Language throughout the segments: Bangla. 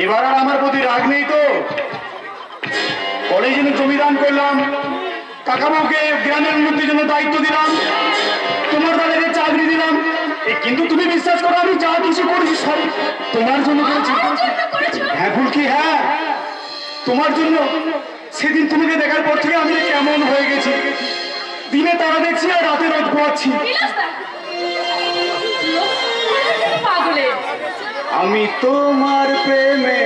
এবার আর আমার প্রতি রাগ নেই তো? কলেজে জমিদান করলাম, কাকাবাবুকে গ্রামের উন্নতির জন্য দায়িত্ব দিলাম, তোমার দাদাকে চাকরি দিলাম, কিন্তু তুমি বিশ্বাস করো আমি যা কিছু করেছি সব তোমার জন্য করেছি। হ্যাঁ ফুলকি, হ্যাঁ তোমার জন্য। সেদিন তোমাকে দেখার পর থেকে আমি কেমন হয়ে গেছি, দিনে তারা দেখছি আর রাতে রোদ পোয়াচ্ছি। আমি তোমার প্রেমে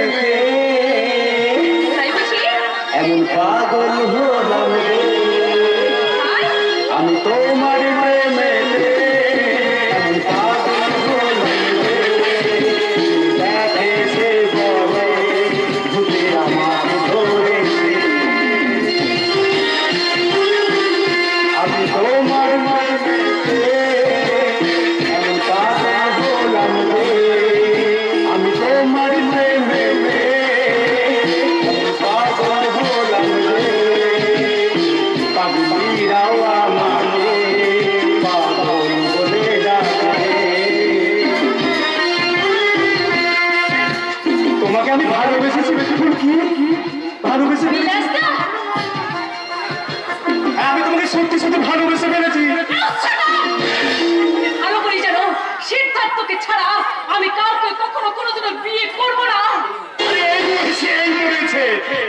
এমন পাগল হলাম, আমি তোমার প্রেমে এমন পাগল হলাম, দেখে সে বলে ভূতে আমার ধরেছে, আমি তোমার প্রেমে এমন পাগল হলাম, আমি তোমার প্রেমে পাগল হলাম রে, পাগলিরাও আমাকে পাগল বলে ডাকে। তোমাকে আমি ভালোবেসেছি ফুলকি, ভালোবেসে ফেলেছি। আমি তোমাকে সত্যি সত্যি ভালোবেসে ফেলেছি। ভালো করে জানো সিদ্ধার্থকে ছাড়া আমি কাউকে কখনো কোনোদিনও বিয়ে করবো না।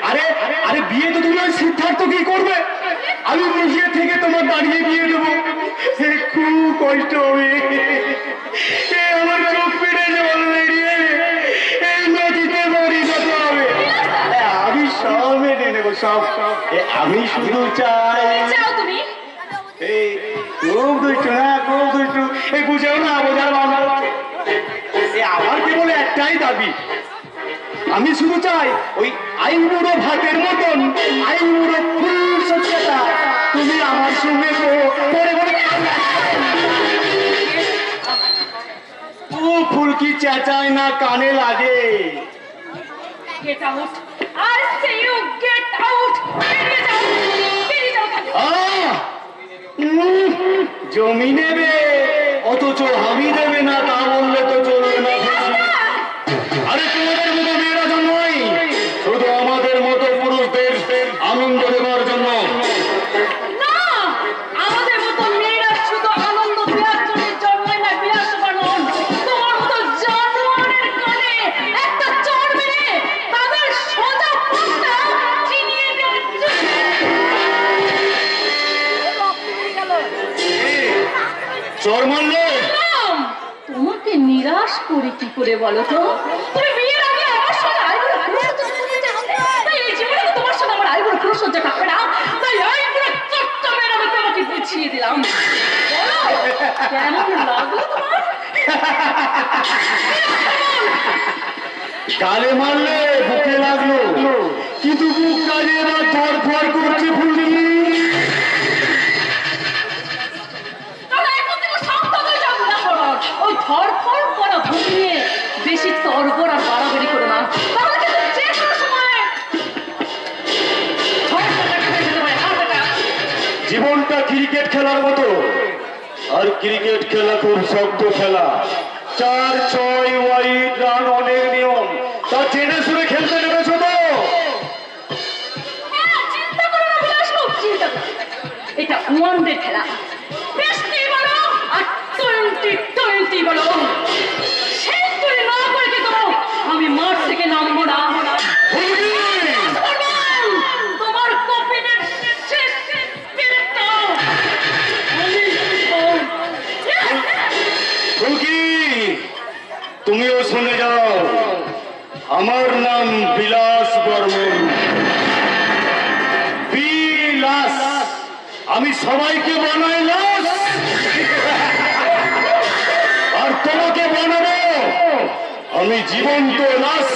আরে আরে বিয়ে তো তুমি ওই সিদ্ধার্থকেই করবে, আমি নিজে থেকে তোমার দাঁড়িয়ে বিয়ে দেবো। খুব কষ্ট হবে, আমার চোখ পেটে জল বেরিয়ে এই নদীতে মরি যেতে হবে। আমি সব মেনে নেবো, সব সব। আমি শুধু চাই তুমি এই খুব দুষ্টু, হ্যাঁ খুব দুষ্টু, এই বুঝেও না বোঝার বাংলা। আমার কেবল একটাই দাবি, আমি শুধু চাই ওই আইবুড়ো ভাতের মতন আইবুড়ো ফুল সত্যতা তুমি আমার সঙ্গে পরে পরে। ও ফুলকি চেঁচায় না, কানে লাগে। Get out, I say you get out, বেরিয়ে যাও, বেরিয়ে যাও। জমি নেবে অথচ আমি দেবে না, তা বললে তো চলবে না। আরে তোমাদের মতো মেয়েরা জন্মই শুধু আমাদের মতো পুরুষদের আনন্দ দেওয়ার জন্য না, আমাদের মতো মেয়েরা শুধু আনন্দ দেওয়ার জন্য জন্মায় না, বিলাস বানন। তোমার মতো জানোয়ারের কানে একটা চড় মেরে তাদের সোজা পথটা চিনিয়ে দেওয়ার জন্য। চোর মারলে তোমাকে নিরাশ করে কি করে বলো তো? তুমি বিয়ের আগে আমার সঙ্গে আইবুড়ো ফুলসজ্জা করতে চাইছিলে, তাই এই জীবনে তোমার সঙ্গে আমার আইবুড়ো ফুলসজ্জা থাকবে না, তাই আইবুড়ো চট্টা মেরে আমি তোমাকে বুঝিয়ে দিলাম। কেমন লাগলো তোমার? গালে মারলে বুকে লাগলো, কিন্তু বুক কাজে এবার ধরফর করছে ফুলকি। ওই ধরফর করা ভূত নিয়ে বেশি তরবর আর বাড়াবাড়ি করে না, তাহলে কিন্তু যে কোনো সময় জীবনটা ক্রিকেট খেলার মতো, আর ক্রিকেট খেলা খুব শক্ত খেলা। 4-6 ওয়াইড রান অনেক নিয়ম, তা জেনে শুনে খেলতে নেমেছো তো? চিন্তা করো না বিলাস বাবু, চিন্তা করো, এটা ওয়ানডে খেলা। বেশি বলো আর 20-20 বলো, সেঞ্চুরি না করে কিন্তু আমি মাঠ থেকে নামবো না। তোমার কপিনের শেষ পিরিয়ডটা তুমিও শুনে যাও, আমার নাম বিলাস বর্মন। বিলাস, আমি সবাইকে বানাই লাশ, আর তোমাকে বানাবো আমি জীবন্ত লাশ।